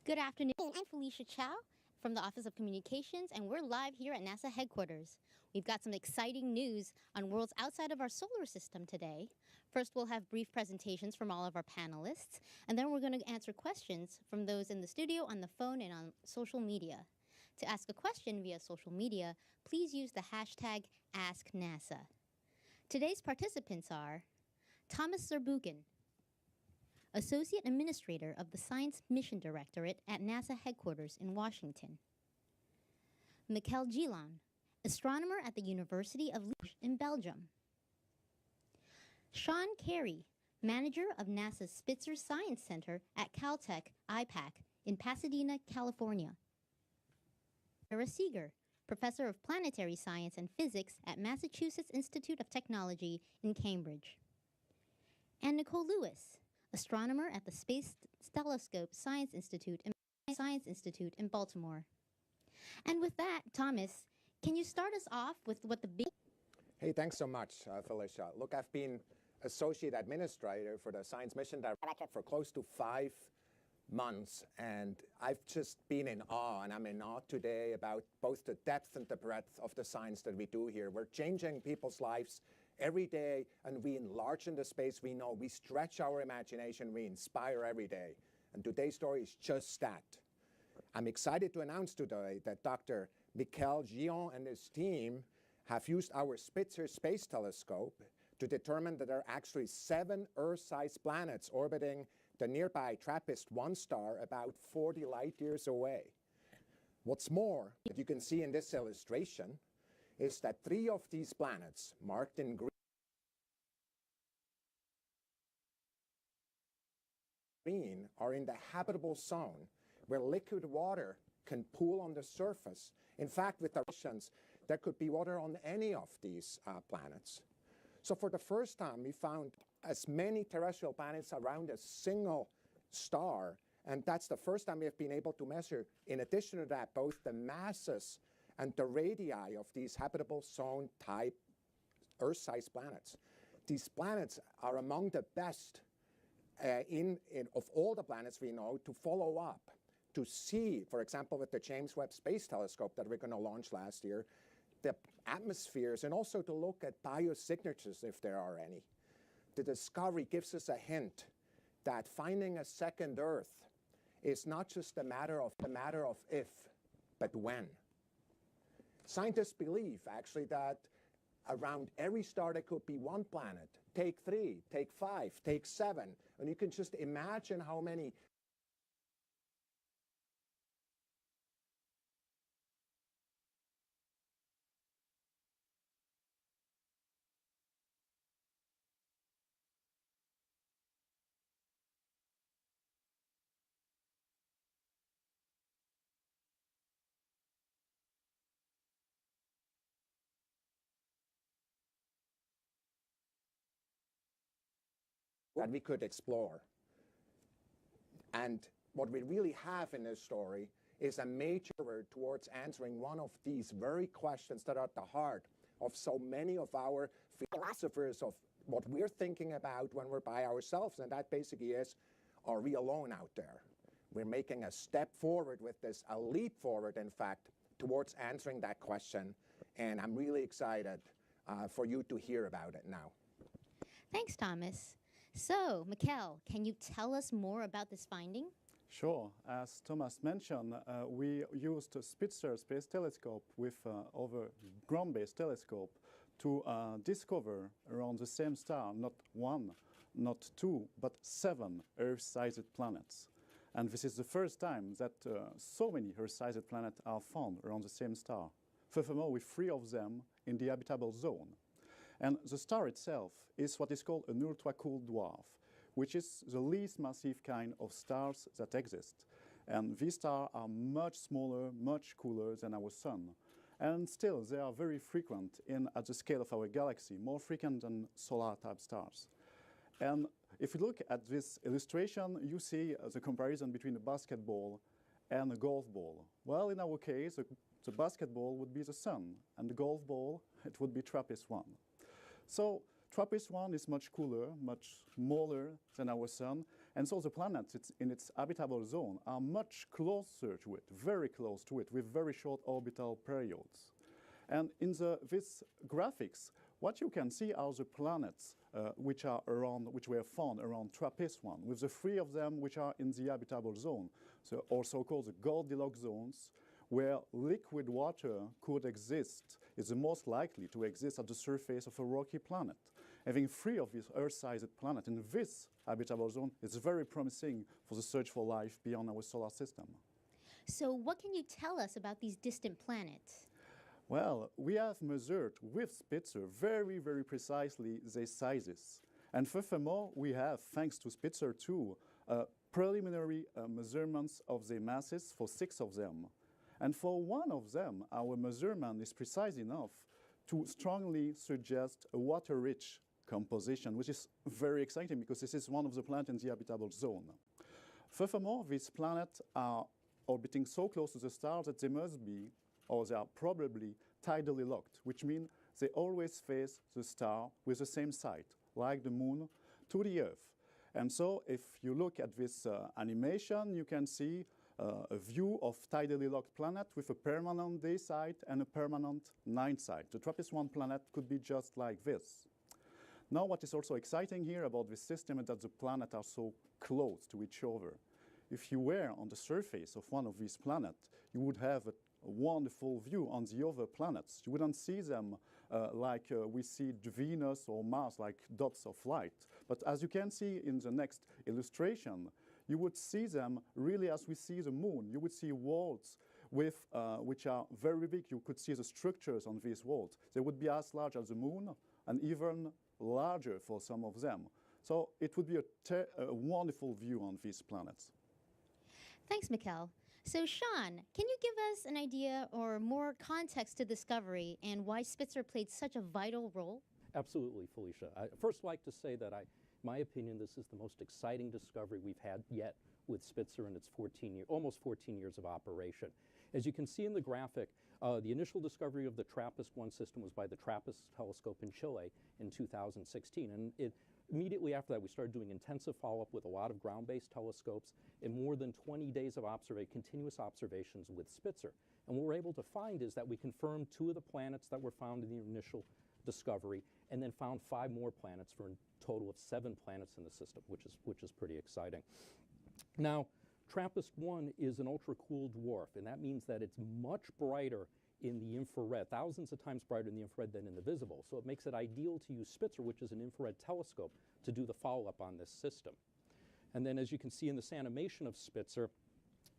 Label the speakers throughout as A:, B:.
A: Good afternoon. I'm Felicia Chow from the Office of Communications, and we're live here at NASA headquarters. We've got some exciting news on worlds outside of our solar system today. First, we'll have brief presentations from all of our panelists, and then we're going to answer questions from those in the studio, on the phone, and on social media. To ask a question via social media, please use the hashtag AskNASA. Today's participants are Thomas Zurbuchen, Associate Administrator of the Science Mission Directorate at NASA headquarters in Washington. Michael Gillon, astronomer at the University of Liège in Belgium. Sean Carey, manager of NASA's Spitzer Science Center at Caltech IPAC in Pasadena, California. Sarah Seeger, professor of planetary science and physics at Massachusetts Institute of Technology in Cambridge. And Nicole Lewis, astronomer at the Space Telescope Science Institute in Baltimore. And with that, Thomas, can you start us off with what the big...
B: Hey, thanks so much, Felicia. Look, I've been Associate Administrator for the Science Mission Director for close to 5 months, and I've just been in awe, and I'm in awe today about both the depth and the breadth of the science that we do here. We're changing people's lives every day, and we enlarge in the space we know. We stretch our imagination, we inspire every day. And today's story is just that. I'm excited to announce today that Dr. Michael Gillon and his team have used our Spitzer Space Telescope to determine that there are actually 7 Earth-sized planets orbiting the nearby Trappist 1 star about 40 light years away. What's more, that you can see in this illustration, is that 3 of these planets, marked in green, are in the habitable zone where liquid water can pool on the surface. In fact, with the Russians, there could be water on any of these planets. So for the first time, we found as many terrestrial planets around a single star, and that's the first time we have been able to measure, in addition to that, both the masses and the radii of these habitable zone type Earth-sized planets. These planets are among the best of all the planets we know to follow up, to see, for example, with the James Webb Space Telescope that we're going to launch last year, the atmospheres, and also to look at biosignatures if there are any. The discovery gives us a hint that finding a second Earth is not just a matter of if, but when. Scientists believe, actually, that around every star there could be 1 planet. Take 3, take 5, take 7. And you can just imagine how many that we could explore. And what we really have in this story is a major effort towards answering one of these very questions that are at the heart of so many of our philosophers of what we're thinking about when we're by ourselves, and that basically is, are we alone out there? We're making a step forward with this, a leap forward, in fact, towards answering that question, and I'm really excited for you to hear about it now.
A: Thanks, Thomas. So, Michael, can you tell us more about this finding?
C: Sure. As Thomas mentioned, we used a Spitzer Space Telescope with our ground-based telescope to discover around the same star, not 1, not 2, but 7 Earth-sized planets. And this is the first time that so many Earth-sized planets are found around the same star. Furthermore, with 3 of them in the habitable zone. And the star itself is what is called an ultracool dwarf, which is the least massive kind of stars that exist. And these stars are much smaller, much cooler than our Sun. And still, they are very frequent at the scale of our galaxy, more frequent than solar-type stars. And if you look at this illustration, you see the comparison between a basketball and a golf ball. Well, in our case, the basketball would be the Sun, and the golf ball, it would be Trappist 1. So Trappist 1 is much cooler, much smaller than our Sun, And so the planets in its habitable zone are much closer to it, very close to it, with very short orbital periods. And in these graphics, what you can see are the planets which were found around Trappist 1, with the 3 of them which are in the habitable zone, so also called the Goldilocks zones, where liquid water could exist, is the most likely to exist at the surface of a rocky planet. Having 3 of these Earth-sized planets in this habitable zone is very promising for the search for life beyond our solar system.
A: So what can you tell us about these distant planets?
C: Well, we have measured with Spitzer very, very precisely their sizes. And furthermore, we have, thanks to Spitzer 2, preliminary measurements of their masses for 6 of them. And for 1 of them, our measurement is precise enough to strongly suggest a water-rich composition, which is very exciting because this is one of the planets in the habitable zone. Furthermore, these planets are orbiting so close to the stars that they must be, or they are probably, tidally locked, which means they always face the star with the same side, like the moon, to the Earth. And so if you look at this animation, you can see a view of tidally locked planet with a permanent day side and a permanent night side. The Trappist-1 planet could be just like this. Now, what is also exciting here about this system is that the planets are so close to each other. If you were on the surface of one of these planets, you would have a wonderful view on the other planets. You wouldn't see them like we see Venus or Mars, like dots of light. But as you can see in the next illustration, you would see them really as we see the moon. You would see worlds with, which are very big. You could see the structures on these worlds. They would be as large as the moon and even larger for some of them. So it would be a wonderful view on these planets.
A: Thanks, Mikkel. So Sean, can you give us an idea or more context to discovery and why Spitzer played such a vital role?
D: Absolutely, Felicia. I'd first like to say that my opinion, this is the most exciting discovery we've had yet with Spitzer in its almost 14 years of operation. As you can see in the graphic, the initial discovery of the TRAPPIST-1 system was by the Trappist telescope in Chile in 2016. And immediately after that, we started doing intensive follow-up with a lot of ground-based telescopes and more than 20 days of continuous observations with Spitzer. And what we're able to find is that we confirmed 2 of the planets that were found in the initial discovery, and then found 5 more planets for a total of 7 planets in the system, which is pretty exciting. Now, TRAPPIST-1 is an ultra-cool dwarf, and that means that it's much brighter in the infrared, thousands of times brighter in the infrared than in the visible. So it makes it ideal to use Spitzer, which is an infrared telescope, to do the follow-up on this system. And then as you can see in this animation of Spitzer,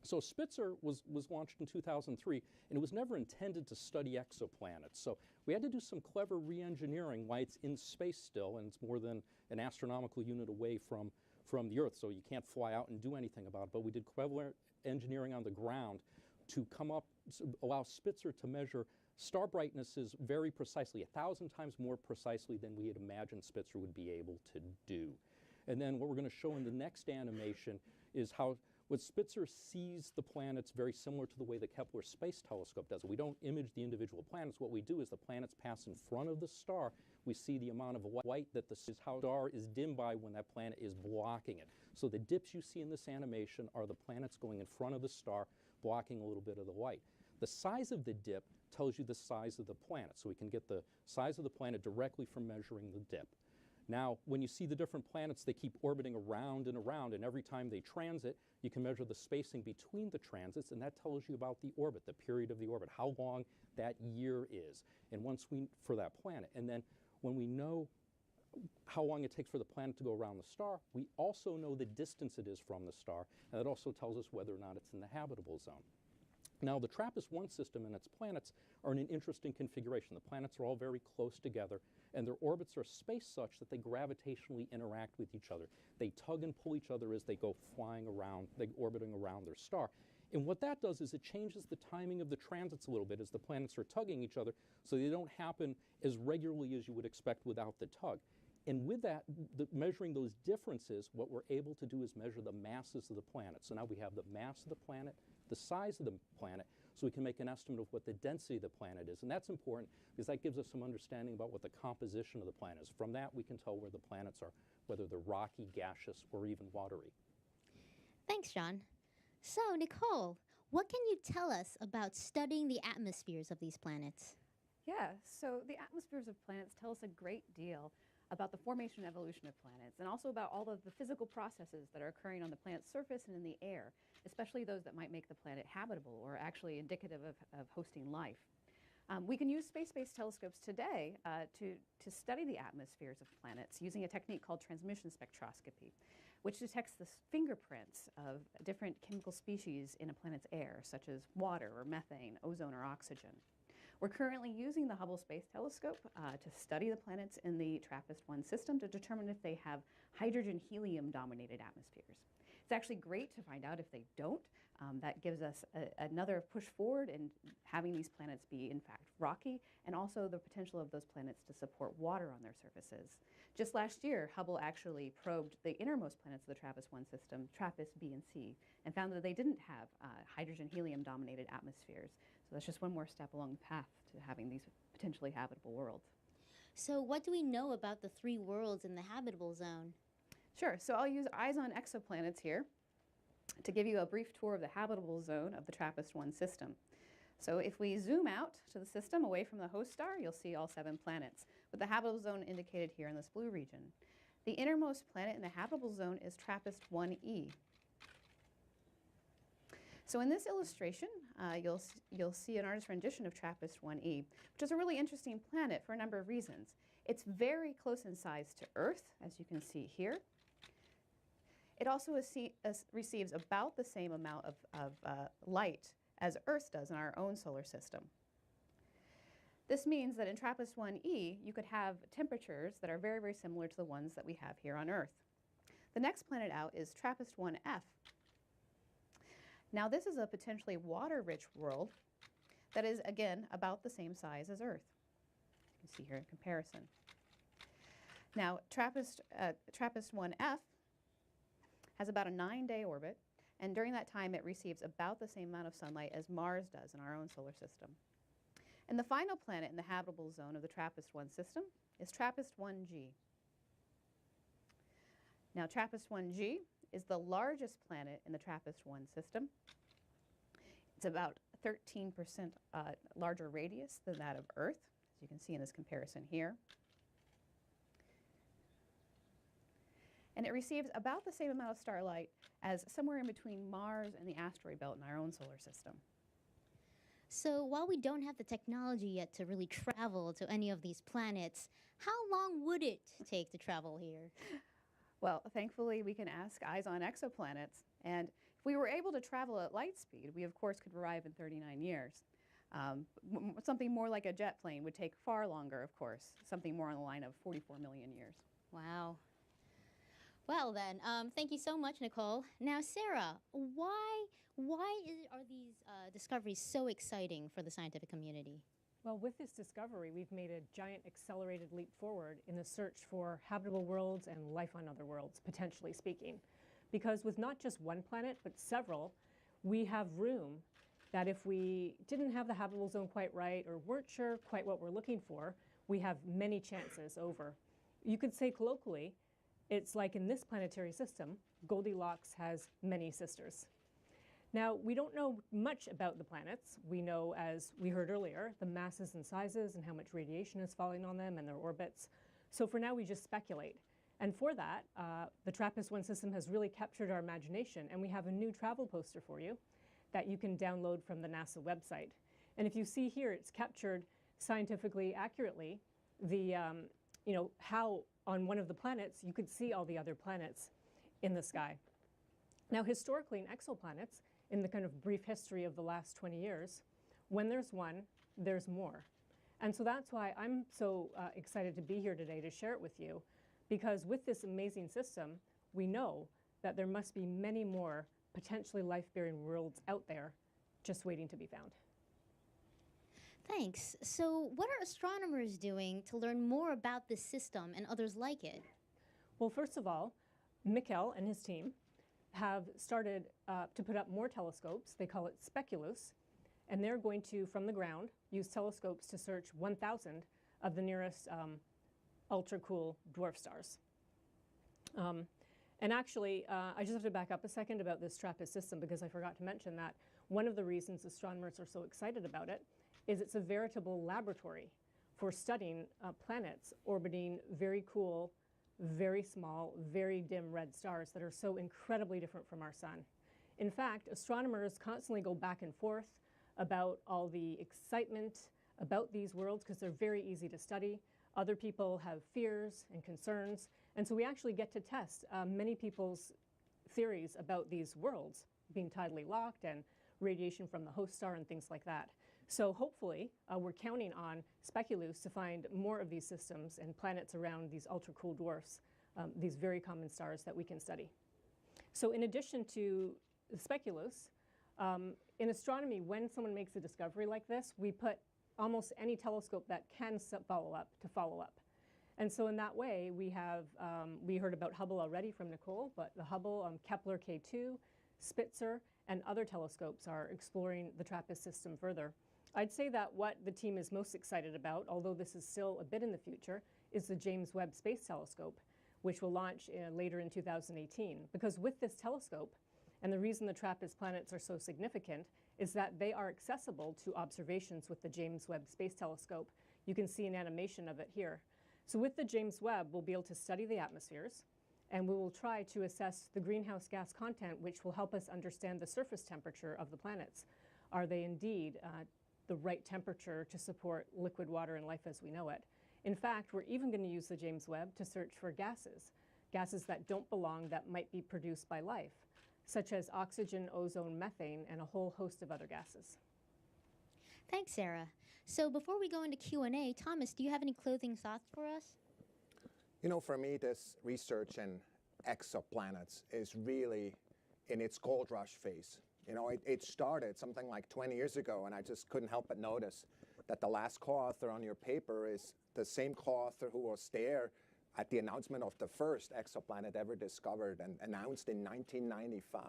D: so Spitzer was launched in 2003, and it was never intended to study exoplanets. So we had to do some clever re-engineering why it's in space still, and it's more than an astronomical unit away from the Earth, so you can't fly out and do anything about it. But we did clever engineering on the ground to allow Spitzer to measure star brightnesses very precisely, 1,000 times more precisely than we had imagined Spitzer would be able to do. And then what we're going to show in the next animation is how what Spitzer sees the planets very similar to the way the Kepler Space Telescope does. We don't image the individual planets. What we do is the planets pass in front of the star. We see the amount of white that is how the star is dimmed by when that planet is blocking it. So the dips you see in this animation are the planets going in front of the star, blocking a little bit of the white. The size of the dip tells you the size of the planet. So we can get the size of the planet directly from measuring the dip. Now, when you see the different planets, they keep orbiting around, and every time they transit, you can measure the spacing between the transits, and that tells you about the orbit, the period of the orbit, how long that year is, and for that planet. And then when we know how long it takes for the planet to go around the star, we also know the distance it is from the star, and that also tells us whether or not it's in the habitable zone. Now, the TRAPPIST-1 system and its planets are in an interesting configuration. The planets are all very close together, and their orbits are spaced such that they gravitationally interact with each other. They tug and pull each other as they go flying around, orbiting around their star. And what that does is it changes the timing of the transits a little bit as the planets are tugging each other, so they don't happen as regularly as you would expect without the tug. And with that, measuring those differences, what we're able to do is measure the masses of the planet. So now we have the mass of the planet, the size of the planet, so we can make an estimate of what the density of the planet is. And that's important because that gives us some understanding about what the composition of the planet is. From that, we can tell where the planets are, whether they're rocky, gaseous, or even watery.
A: Thanks, John. So, Nicole, what can you tell us about studying the atmospheres of these planets?
E: Yeah, so the atmospheres of planets tell us a great deal about the formation and evolution of planets, and also about all of the physical processes that are occurring on the planet's surface and in the air, especially those that might make the planet habitable or actually indicative of hosting life. We can use space-based telescopes today to study the atmospheres of planets using a technique called transmission spectroscopy, which detects the fingerprints of different chemical species in a planet's air, such as water or methane, ozone or oxygen. We're currently using the Hubble Space Telescope to study the planets in the TRAPPIST-1 system to determine if they have hydrogen-helium dominated atmospheres. It's actually great to find out if they don't. That gives us another push forward in having these planets be, in fact, rocky, and also the potential of those planets to support water on their surfaces. Just last year, Hubble actually probed the innermost planets of the TRAPPIST-1 system, TRAPPIST B and C, and found that they didn't have hydrogen-helium dominated atmospheres. So that's just one more step along the path to having these potentially habitable worlds.
A: So, what do we know about the three worlds in the habitable zone?
E: Sure, so I'll use eyes on exoplanets here to give you a brief tour of the habitable zone of the TRAPPIST-1 system. So if we zoom out to the system away from the host star, you'll see all 7 planets, with the habitable zone indicated here in this blue region. The innermost planet in the habitable zone is TRAPPIST-1e. So in this illustration, you'll see an artist's rendition of TRAPPIST-1e, which is a really interesting planet for a number of reasons. It's very close in size to Earth, as you can see here. It also receives about the same amount of light as Earth does in our own solar system. This means that in TRAPPIST-1e, you could have temperatures that are very, very similar to the ones that we have here on Earth. The next planet out is TRAPPIST-1f. Now, this is a potentially water-rich world that is, again, about the same size as Earth. You can see here in comparison. Now, TRAPPIST-1f has about a 9-day orbit, and during that time it receives about the same amount of sunlight as Mars does in our own solar system. And the final planet in the habitable zone of the TRAPPIST-1 system is TRAPPIST-1g. Now, TRAPPIST-1g is the largest planet in the TRAPPIST-1 system. It's about 13% larger radius than that of Earth, as you can see in this comparison here. And it receives about the same amount of starlight as somewhere in between Mars and the asteroid belt in our own solar system.
A: So, while we don't have the technology yet to really travel to any of these planets, how long would it take to travel here?
E: Well, thankfully, we can ask eyes on exoplanets. And if we were able to travel at light speed, we, of course, could arrive in 39 years. Something more like a jet plane would take far longer, of course, something more on the line of 44 million years.
A: Wow. Well then, thank you so much, Nicole. Now, Sarah, why are these discoveries so exciting for the scientific community?
F: Well, with this discovery, we've made a giant accelerated leap forward in the search for habitable worlds and life on other worlds, potentially speaking. Because with not just one planet, but several, we have room that if we didn't have the habitable zone quite right or weren't sure quite what we're looking for, we have many chances over. You could say colloquially, it's like in this planetary system, Goldilocks has many sisters. Now, we don't know much about the planets. We know, as we heard earlier, the masses and sizes and how much radiation is falling on them and their orbits. So for now, we just speculate. And for that, the TRAPPIST-1 system has really captured our imagination, and we have a new travel poster for you that you can download from the NASA website. And if you see here, it's captured scientifically accurately the, how on one of the planets you could see all the other planets in the sky. Now, historically in exoplanets, in the kind of brief history of the last 20 years, when there's one, there's more. And so that's why I'm so excited to be here today to share it with you, because with this amazing system, we know that there must be many more potentially life-bearing worlds out there just waiting to be found.
A: Thanks. So, what are astronomers doing to learn more about this system and others like it?
F: Well, first of all, Mikkel and his team have started to put up more telescopes. They call it Speculoos, and they're going to, from the ground, use telescopes to search 1,000 of the nearest ultracool dwarf stars. And actually, I just have to back up a second about this Trappist system because I forgot to mention that one of the reasons astronomers are so excited about it is it's a veritable laboratory for studying planets orbiting very cool, very small, very dim red stars that are so incredibly different from our sun. In fact, astronomers constantly go back and forth about all the excitement about these worlds because they're very easy to study. Other people have fears and concerns, and so we actually get to test many people's theories about these worlds being tidally locked and radiation from the host star and things like that. So hopefully, we're counting on Speculoos to find more of these systems and planets around these ultra-cool dwarfs, these very common stars that we can study. So in addition to Speculoos, in astronomy, when someone makes a discovery like this, we put almost any telescope that can follow up to follow up. And so in that way, we have, we heard about Hubble already from Nicole, but the Hubble, Kepler K2, Spitzer, and other telescopes are exploring the Trappist system further. I'd say that what the team is most excited about, although this is still a bit in the future, is the James Webb Space Telescope, which will launch later in 2018. Because with this telescope, and the reason the Trappist planets are so significant is that they are accessible to observations with the James Webb Space Telescope. You can see an animation of it here. So with the James Webb, we'll be able to study the atmospheres, and we will try to assess the greenhouse gas content, which will help us understand the surface temperature of the planets. Are they indeed the right temperature to support liquid water and life as we know it? In fact, we're even going to use the James Webb to search for gases that don't belong that might be produced by life, such as oxygen, ozone, methane, and a whole host of other gases.
A: Thanks, Sarah. So before we go into Q&A, Thomas, do you have any closing thoughts for us?
B: You know, for me, this research in exoplanets is really in its gold rush phase. You know, it started something like 20 years ago, and I just couldn't help but notice that the last co-author on your paper is the same co-author who was there at the announcement of the first exoplanet ever discovered and announced in 1995.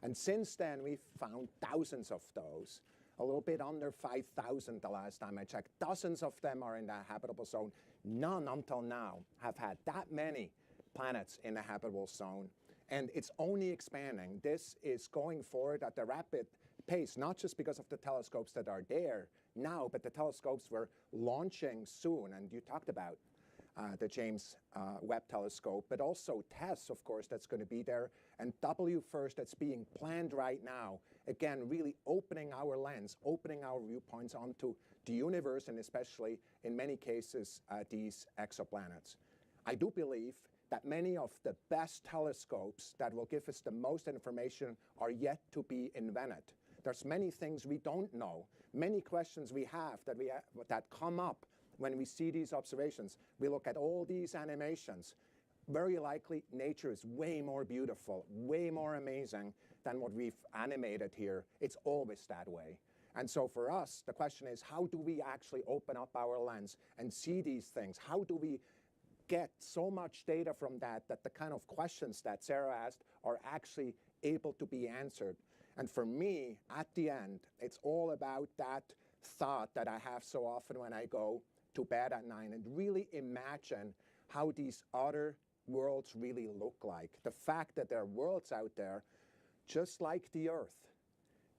B: And since then, we've found thousands of those, a little bit under 5,000 the last time I checked. Dozens of them are in the habitable zone. None until now have had that many planets in the habitable zone. And it's only expanding. This is going forward at a rapid pace, not just because of the telescopes that are there now, but the telescopes we're launching soon. And you talked about the James Webb Telescope, but also TESS, of course, that's going to be there, and WFIRST that's being planned right now. Again, really opening our lens, opening our viewpoints onto the universe, and especially, in many cases, these exoplanets. I do believe that many of the best telescopes that will give us the most information are yet to be invented. There's many things we don't know, many questions we have that come up when we see these observations. We look at all these animations. Very likely, nature is way more beautiful, way more amazing than what we've animated here. It's always that way. And so for us, the question is, how do we actually open up our lens and see these things? How do we get so much data from that the kind of questions that Sarah asked are actually able to be answered? And for me, at the end, it's all about that thought that I have so often when I go to bed at night and really imagine how these other worlds really look like. The fact that there are worlds out there, just like the Earth,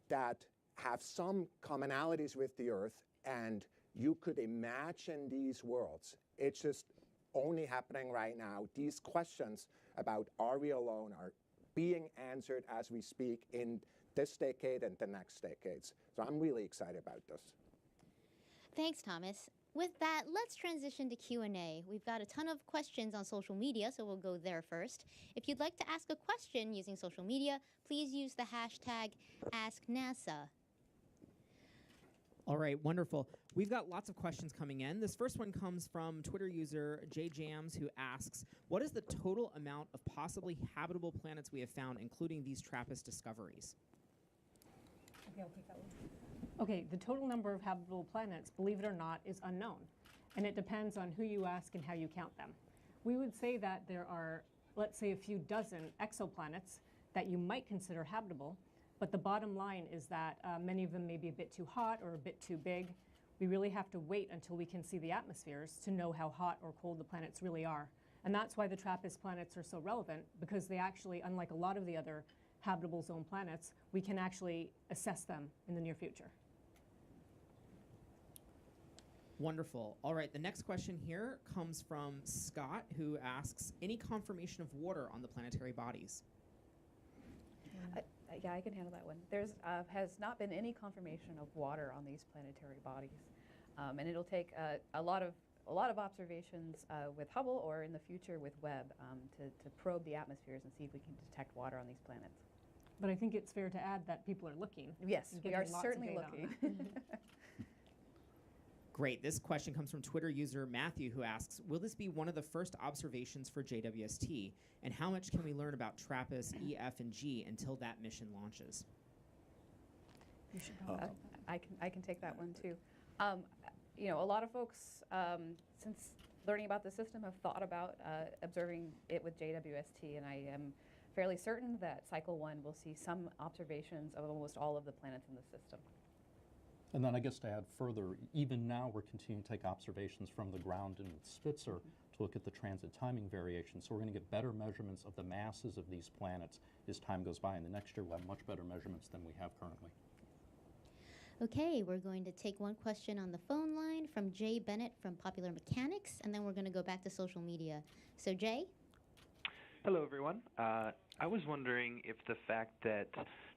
B: that have some commonalities with the Earth, and you could imagine these worlds. It's just only happening right now. These questions about are we alone are being answered as we speak in this decade and the next decades. So I'm really excited about this.
A: Thanks, Thomas. With that, let's transition to Q&A. We've got a ton of questions on social media, so we'll go there first. If you'd like to ask a question using social media, please use the hashtag AskNASA.
G: All right, wonderful. We've got lots of questions coming in. This first one comes from Twitter user JJams, who asks, what is the total amount of possibly habitable planets we have found, including these Trappist discoveries?
F: Okay, I'll take that one. Okay, the total number of habitable planets, believe it or not, is unknown. And it depends on who you ask and how you count them. We would say that there are, let's say, a few dozen exoplanets that you might consider habitable, but the bottom line is that many of them may be a bit too hot or a bit too big. We really have to wait until we can see the atmospheres to know how hot or cold the planets really are. And that's why the Trappist planets are so relevant, because they actually, unlike a lot of the other habitable zone planets, we can actually assess them in the near future.
G: Wonderful. All right, the next question here comes from Scott, who asks, any confirmation of water on the planetary bodies?
E: Yeah, I can handle that one. There's has not been any confirmation of water on these planetary bodies, and it'll take a lot of observations with Hubble or in the future with Webb to probe the atmospheres and see if we can detect water on these planets.
F: But I think it's fair to add that people are looking.
E: Yes,
F: and
E: we
F: getting
E: are
F: lots of
E: certainly
F: data on
E: looking.
F: that.
G: Great. This question comes from Twitter user Matthew, who asks, will this be one of the first observations for JWST? And how much can we learn about TRAPPIST, E, F, and G until that mission launches?
F: You should probably
E: I can take that one too. You know, a lot of folks, since learning about the system, have thought about observing it with JWST, and I am fairly certain that cycle 1 will see some observations of almost all of the planets in the system.
D: And then I guess to add further, even now we're continuing to take observations from the ground and with Spitzer to look at the transit timing variation. So we're going to get better measurements of the masses of these planets as time goes by. And the next year we'll have much better measurements than we have currently.
A: Okay, we're going to take one question on the phone line from Jay Bennett from Popular Mechanics, and then we're going to go back to social media. So Jay?
H: Hello, everyone. I was wondering if the fact that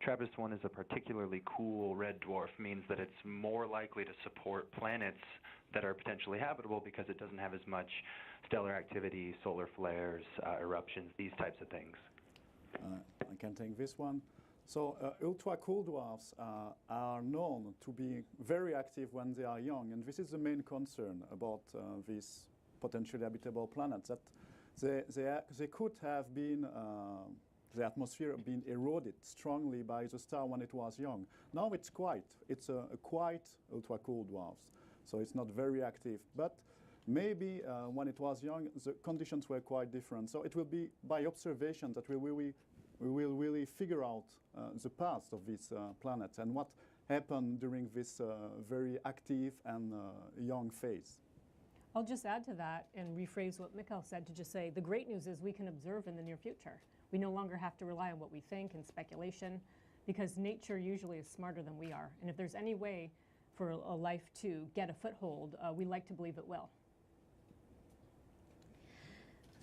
H: TRAPPIST-1 is a particularly cool red dwarf means that it's more likely to support planets that are potentially habitable because it doesn't have as much stellar activity, solar flares, eruptions, these types of things.
C: I can take this one. So ultra-cool dwarfs are known to be very active when they are young, and this is the main concern about these potentially habitable planets, that they could have been, the atmosphere been eroded strongly by the star when it was young. Now it's quiet. It's a quiet ultra-cool dwarfs, so it's not very active. But maybe when it was young, the conditions were quite different. So it will be by observation that we will really figure out the past of these planets and what happened during this very active and young phase.
F: I'll just add to that and rephrase what Mikhail said to just say the great news is we can observe in the near future. We no longer have to rely on what we think and speculation, because nature usually is smarter than we are. And if there's any way for a life to get a foothold, we like to believe it will.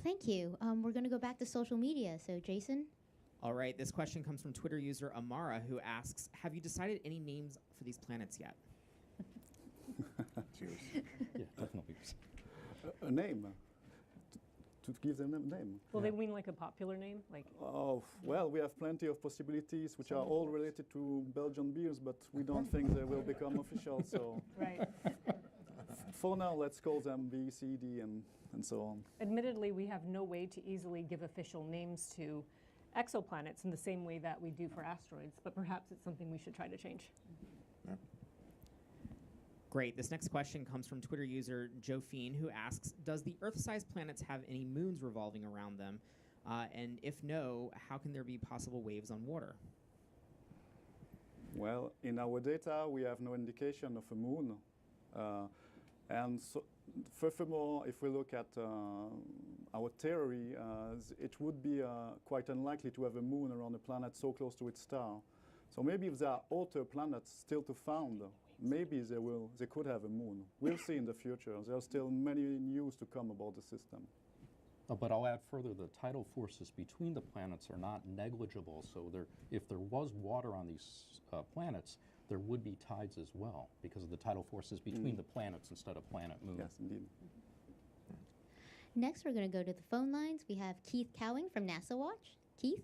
A: Thank you. We're going to go back to social media. So Jason?
G: All right, this question comes from Twitter user Amara, who asks, have you decided any names for these planets yet?
C: Cheers.
D: Yeah, definitely.
C: A name. To give them a name.
F: Well, they mean like a popular name? Like
C: Oh, well, we have plenty of possibilities, which are all related to Belgian beers, but we don't think they will become official. So
F: right.
C: for now, let's call them B, C, D, and so on.
F: Admittedly, we have no way to easily give official names to exoplanets in the same way that we do for asteroids, but perhaps it's something we should try to change.
B: Yeah.
G: Great. This next question comes from Twitter user Joe Fiend, who asks, does the Earth-sized planets have any moons revolving around them? And if no, how can there be possible waves on water?
C: Well, in our data, we have no indication of a moon. And so, furthermore, if we look at our theory, it would be quite unlikely to have a moon around a planet so close to its star. So maybe if there are outer planets still to found, maybe they could have a moon. We'll see in the future. There are still many news to come about the system.
D: But I'll add further, the tidal forces between the planets are not negligible. So if there was water on these planets, there would be tides as well because of the tidal forces between the planets instead of planet-moon.
C: Yes, indeed.
A: Next, we're going to go to the phone lines. We have Keith Cowing from NASA Watch. Keith?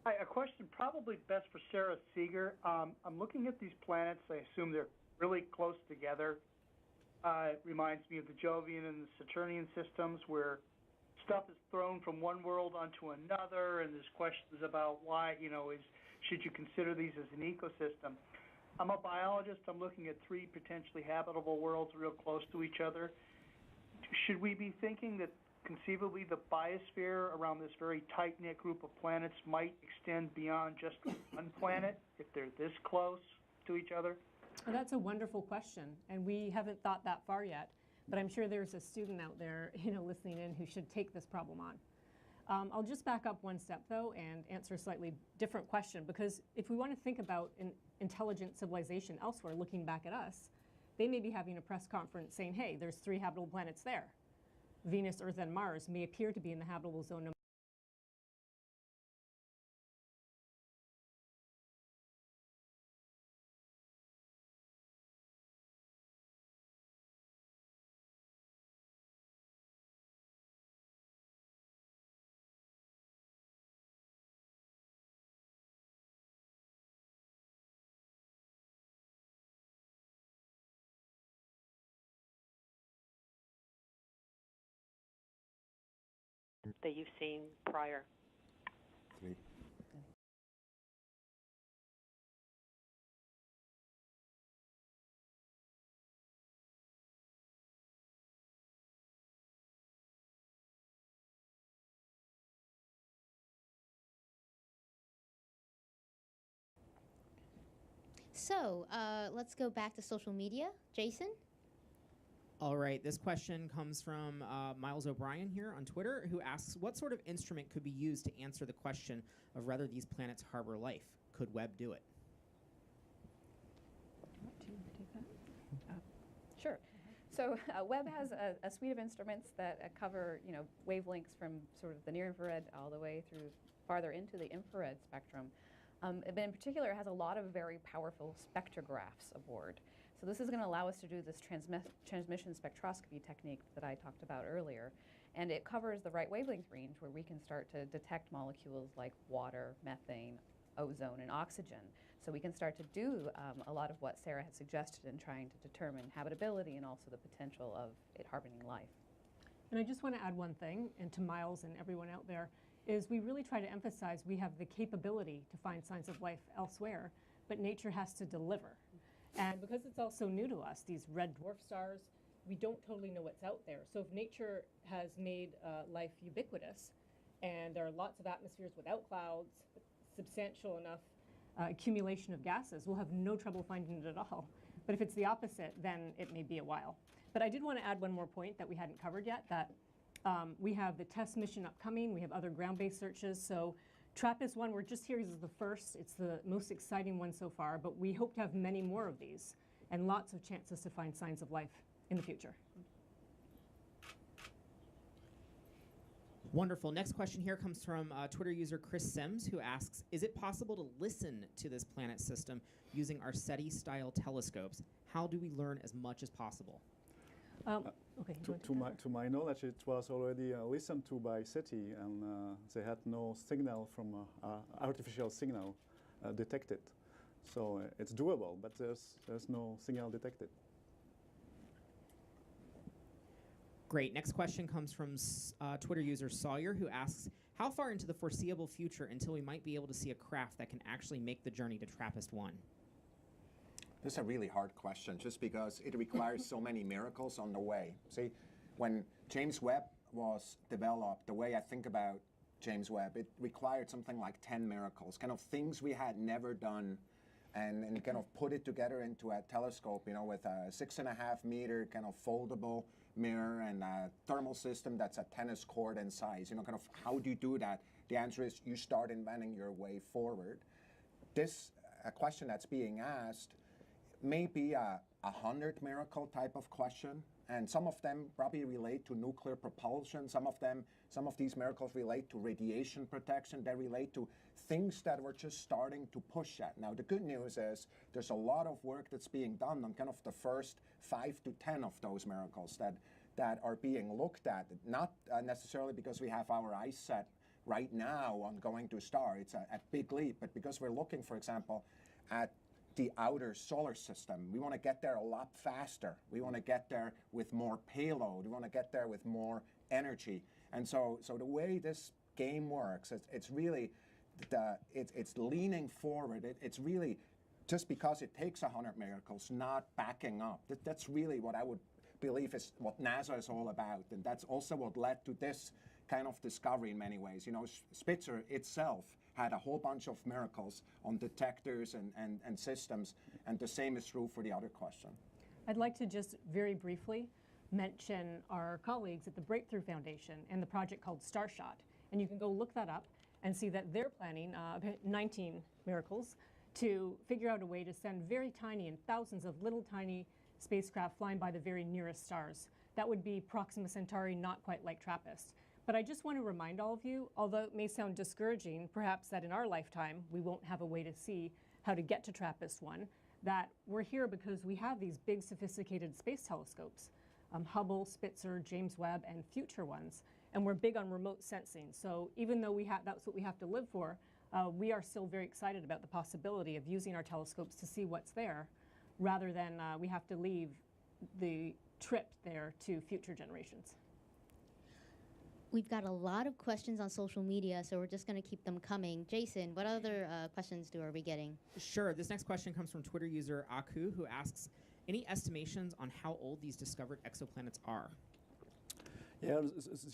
I: Hi, a question probably best for Sarah Seeger. I'm looking at these planets. I assume they're really close together. It reminds me of the Jovian and the Saturnian systems where stuff is thrown from one world onto another, and there's questions about why, should you consider these as an ecosystem? I'm a biologist. I'm looking at 3 potentially habitable worlds real close to each other. Should we be thinking that conceivably the biosphere around this very tight-knit group of planets might extend beyond just one planet if they're this close to each other?
F: Well, that's a wonderful question, and we haven't thought that far yet. but I'm sure there's a student out there, listening in who should take this problem on. I'll just back up one step, though, and answer a slightly different question, because if we want to think about an intelligent civilization elsewhere looking back at us, they may be having a press conference saying, hey, there's 3 habitable planets there. Venus, Earth, and Mars may appear to be in the habitable zone.
J: That you've seen prior.
A: So let's go back to social media. Jason?
G: All right, this question comes from Miles O'Brien here on Twitter, who asks, what sort of instrument could be used to answer the question of whether these planets harbor life? Could Webb do it?
E: Sure. So Webb has a suite of instruments that cover, wavelengths from sort of the near infrared all the way through farther into the infrared spectrum. But in particular, it has a lot of very powerful spectrographs aboard. So this is going to allow us to do this transmission spectroscopy technique that I talked about earlier. And it covers the right wavelength range where we can start to detect molecules like water, methane, ozone, and oxygen. So we can start to do a lot of what Sarah had suggested in trying to determine habitability and also the potential of it harboring life.
F: And I just want to add one thing, and to Miles and everyone out there, is we really try to emphasize we have the capability to find signs of life elsewhere, but nature has to deliver. And because it's all so new to us, these red dwarf stars, we don't totally know what's out there. So if nature has made life ubiquitous, and there are lots of atmospheres without clouds, substantial enough accumulation of gases, we'll have no trouble finding it at all. But if it's the opposite, then it may be a while. But I did want to add one more point that we hadn't covered yet, that we have the TESS mission upcoming. We have other ground-based searches. So Trappist 1, we're just here as the first. It's the most exciting one so far, but we hope to have many more of these and lots of chances to find signs of life in the future.
G: Wonderful. Next question here comes from Twitter user Chris Sims, who asks, is it possible to listen to this planet system using our SETI-style telescopes? How do we learn as much as possible?
F: Okay.
C: To my knowledge, it was already listened to by SETI, and they had no signal from artificial signal detected. So it's doable, but there's no signal detected.
G: Great. Next question comes from Twitter user Sawyer, who asks, how far into the foreseeable future until we might be able to see a craft that can actually make the journey to Trappist 1?
B: This is a really hard question, just because it requires so many miracles on the way. See, when James Webb was developed, the way I think about James Webb, it required something like 10 miracles, kind of things we had never done, and kind of put it together into a telescope, with a 6.5 meter kind of foldable mirror and a thermal system that's a tennis court in size. Kind of how do you do that? The answer is you start inventing your way forward. This a question that's being asked may be a 100 miracle type of question, and some of them probably relate to nuclear propulsion. Some of these miracles relate to radiation protection. They relate to things that we're just starting to push at. Now, the good news is there's a lot of work that's being done on kind of the first 5 to 10 of those miracles that are being looked at, not necessarily because we have our eyes set right now on going to a star. It's a big leap, but because we're looking, for example, at the outer solar system. We want to get there a lot faster. We want to get there with more payload. We want to get there with more energy. And so the way this game works, it's really, it's leaning forward. It's really, just because it takes 100 miracles, not backing up. That's really what I would believe is what NASA is all about. And that's also what led to this kind of discovery in many ways. Spitzer itself had a whole bunch of miracles on detectors and systems, and the same is true for the other question.
F: I'd like to just very briefly mention our colleagues at the Breakthrough Foundation and the project called Starshot. And you can go look that up and see that they're planning 19 miracles to figure out a way to send very tiny and thousands of little tiny spacecraft flying by the very nearest stars. That would be Proxima Centauri, not quite like Trappist. But I just want to remind all of you, although it may sound discouraging, perhaps that in our lifetime we won't have a way to see how to get to TRAPPIST-1, that we're here because we have these big sophisticated space telescopes, Hubble, Spitzer, James Webb, and future ones. And we're big on remote sensing. So even though that's what we have to live for, we are still very excited about the possibility of using our telescopes to see what's there, rather than we have to leave the trip there to future generations.
A: We've got a lot of questions on social media, so we're just going to keep them coming. Jason, what other questions are we getting?
G: Sure. This next question comes from Twitter user Aku, who asks, any estimations on how old these discovered exoplanets are?
C: Yeah,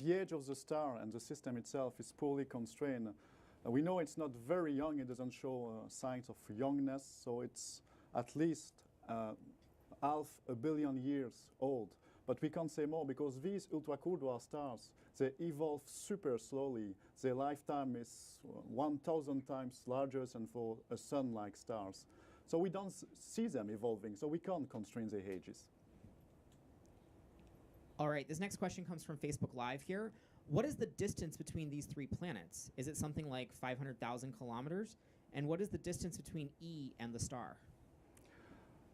C: the age of the star and the system itself is poorly constrained. We know it's not very young. It doesn't show signs of youngness, so it's at least 500 million years old. But we can't say more because these ultra-cool dwarf stars, they evolve super slowly. Their lifetime is 1,000 times larger than for a sun-like stars. So we don't see them evolving, so we can't constrain their ages.
G: All right, this next question comes from Facebook Live here. What is the distance between these three planets? Is it something like 500,000 kilometers? And what is the distance between E and the star?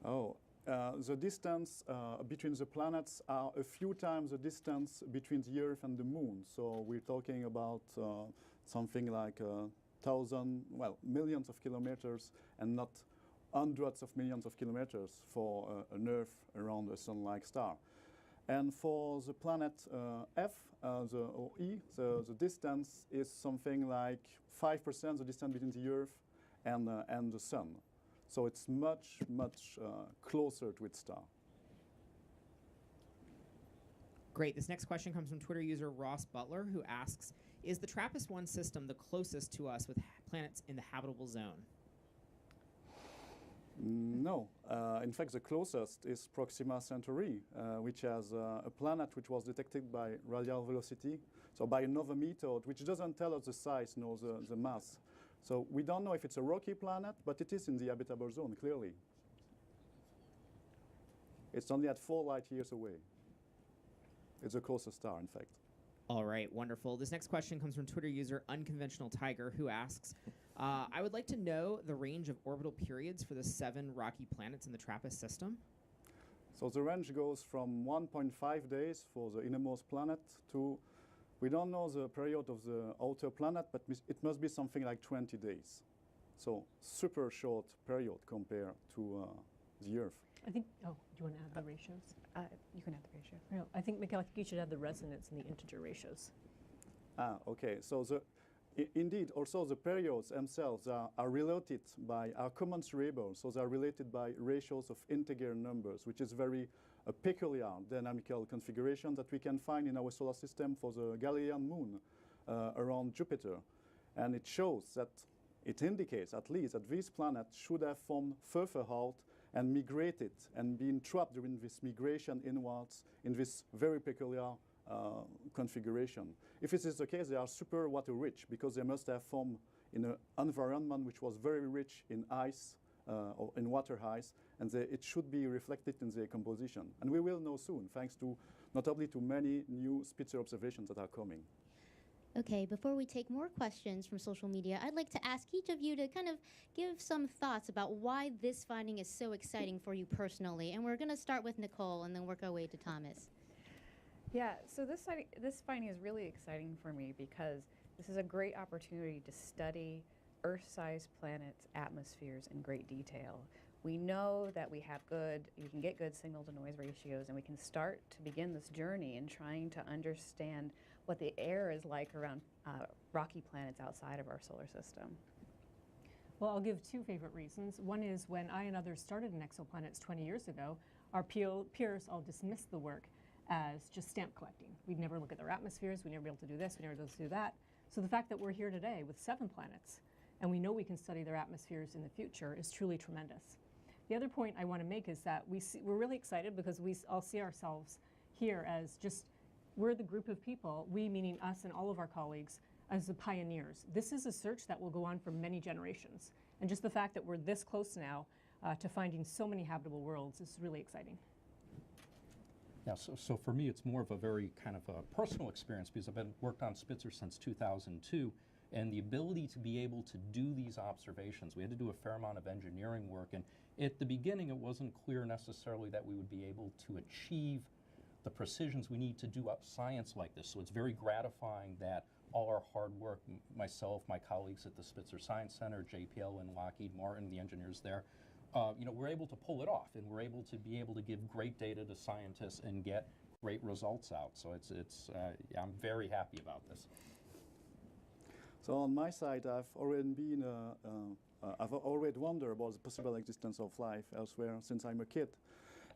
C: The distance between the planets are a few times the distance between the Earth and the Moon. So we're talking about something like millions of kilometers and not hundreds of millions of kilometers for an Earth around a sun-like star. And for the planet F, or E, the distance is something like 5% the distance between the Earth and the Sun. So it's much, much closer to its star.
G: Great. This next question comes from Twitter user Ross Butler, who asks, is the TRAPPIST-1 system the closest to us with planets in the habitable zone?
C: No. In fact, the closest is Proxima Centauri, which has a planet which was detected by radial velocity, so by another method, which doesn't tell us the size nor the mass. So we don't know if it's a rocky planet, but it is in the habitable zone, clearly. It's only at 4 light years away. It's the closest star, in fact.
G: All right, wonderful. This next question comes from Twitter user Unconventional Tiger, who asks, I would like to know the range of orbital periods for the 7 rocky planets in the TRAPPIST system.
C: So the range goes from 1.5 days for the innermost planet to, we don't know the period of the outer planet, but it must be something like 20 days. So super short period compared to the Earth.
F: I think, do you want to add the ratios?
E: You can add the ratio.
F: No, I think, Mikhail, you should add the resonance and the integer ratios.
C: Okay. So indeed, also the periods themselves are related by our commensurable, so they are related by ratios of integer numbers, which is very peculiar dynamical configuration that we can find in our solar system for the Galilean moon around Jupiter. And it shows that, it indicates at least that these planets should have formed further out and migrated and been trapped during this migration inwards in this very peculiar configuration. If this is the case, they are super water rich because they must have formed in an environment which was very rich in ice or in water ice, and it should be reflected in their composition. And we will know soon, thanks to notably to many new Spitzer observations that are coming.
A: Okay, before we take more questions from social media, I'd like to ask each of you to kind of give some thoughts about why this finding is so exciting for you personally. And we're going to start with Nicole and then work our way to Thomas.
E: Yeah, so this finding is really exciting for me because this is a great opportunity to study Earth-sized planets' atmospheres in great detail. We know that we can get good signal-to-noise ratios, and we can start to begin this journey in trying to understand what the air is like around rocky planets outside of our solar system.
F: Well, I'll give 2 favorite reasons. One is when I and others started in exoplanets 20 years ago, our peers all dismissed the work as just stamp collecting. We'd never look at their atmospheres, we'd never be able to do this, we'd never be able to do that. So the fact that we're here today with 7 planets, and we know we can study their atmospheres in the future, is truly tremendous. The other point I want to make is that we're really excited because we all see ourselves here as just, we're the group of people, we meaning us and all of our colleagues, as the pioneers. This is a search that will go on for many generations. And just the fact that we're this close now to finding so many habitable worlds is really exciting.
D: Yeah, so for me, it's more of a very kind of a personal experience because I've worked on Spitzer since 2002, and the ability to be able to do these observations. We had to do a fair amount of engineering work, and at the beginning, it wasn't clear necessarily that we would be able to achieve the precisions we need to do up science like this. So it's very gratifying that all our hard work, myself, my colleagues at the Spitzer Science Center, JPL and Lockheed Martin, the engineers there, we're able to pull it off, and we're able to be able to give great data to scientists and get great results out. So I'm very happy about this.
C: So on my side, I've already wondered about the possible existence of life elsewhere since I'm a kid.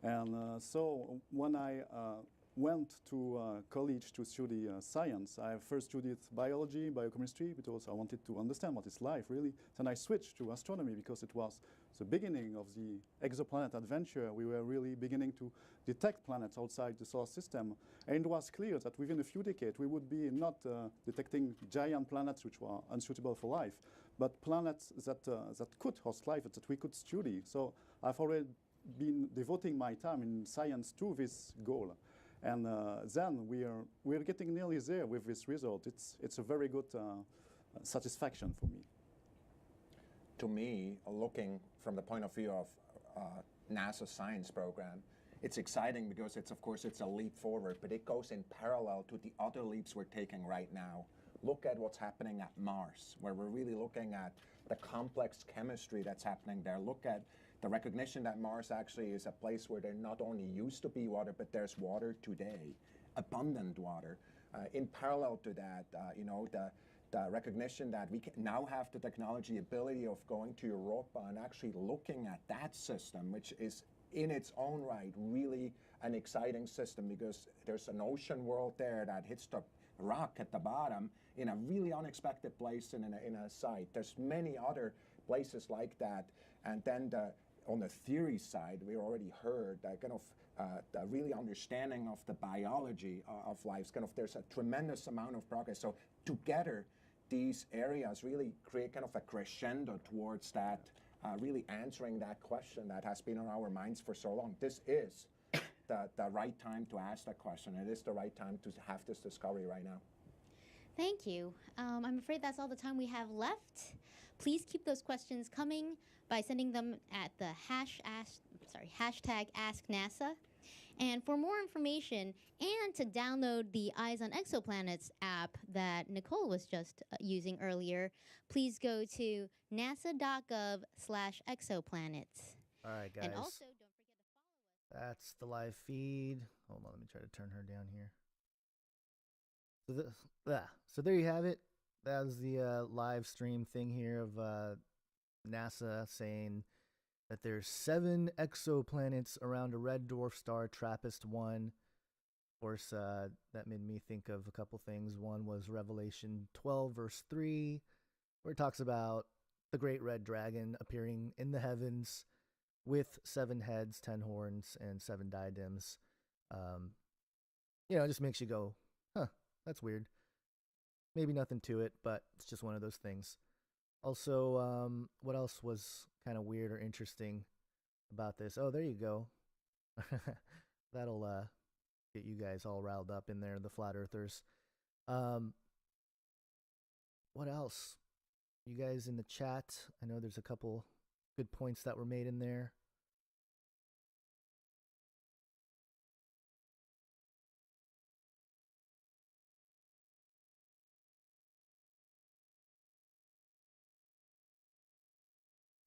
C: And so when I went to college to study science, I first studied biology, biochemistry, because I wanted to understand what is life, really. Then I switched to astronomy because it was the beginning of the exoplanet adventure. We were really beginning to detect planets outside the solar system. And it was clear that within a few decades, we would be not detecting giant planets which were unsuitable for life, but planets that could host life, that we could study. So I've already been devoting my time in science to this goal. And then we're getting nearly there with this result. It's a very good satisfaction for me.
B: To me, looking from the point of view of NASA science program, it's exciting because it's a leap forward, but it goes in parallel to the other leaps we're taking right now. Look at what's happening at Mars, where we're really looking at the complex chemistry that's happening there. Look at the recognition that Mars actually is a place where there not only used to be water, but there's water today, abundant water. In parallel to that, the recognition that we can now have the technology ability of going to Europa and actually looking at that system, which is in its own right really an exciting system because there's an ocean world there that hits the rock at the bottom in a really unexpected place in a site. There's many other places like that. And then on the theory side, we already heard that the really understanding of the biology of life. There's a tremendous amount of progress. So together, these areas really create kind of a crescendo towards that, really answering that question that has been on our minds for so long. This is the right time to ask that question. It is the right time to have this discovery right now.
A: Thank you. I'm afraid that's all the time we have left. Please keep those questions coming by sending them at the hashtag AskNASA. And for more information and to download the Eyes on Exoplanets app that Nicole was just using earlier, please go to nasa.gov/exoplanets.
K: All right, guys.
A: And also, don't forget to follow us.
K: That's the live feed. Hold on, let me try to turn her down here. So there you have it. That was the live stream thing here of NASA saying that there's 7 exoplanets around a red dwarf star, Trappist 1. Of course, that made me think of a couple things. One was Revelation 12, verse 3, where it talks about the great red dragon appearing in the heavens with 7 heads, 10 horns, and 7 diadems. It just makes you go, huh, that's weird. Maybe nothing to it, but it's just one of those things. Also, what else was kind of weird or interesting about this? Oh, there you go. That'll get you guys all riled up in there, the flat earthers. What else? You guys in the chat, I know there's a couple good points that were made in there.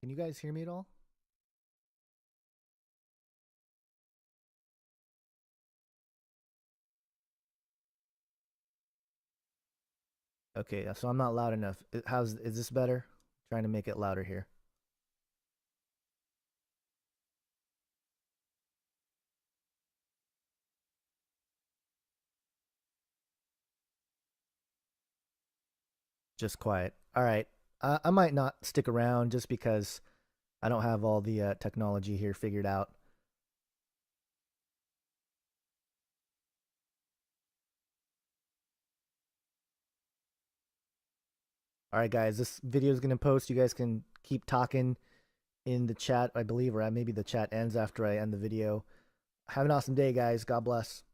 K: Can you guys hear me at all? Okay, so I'm not loud enough. Is this better? Trying to make it louder here. Just quiet. All right. I might not stick around just because I don't have all the technology here figured out. All right, guys, this video is going to post. You guys can keep talking in the chat, I believe, or maybe the chat ends after I end the video. Have an awesome day, guys. God bless.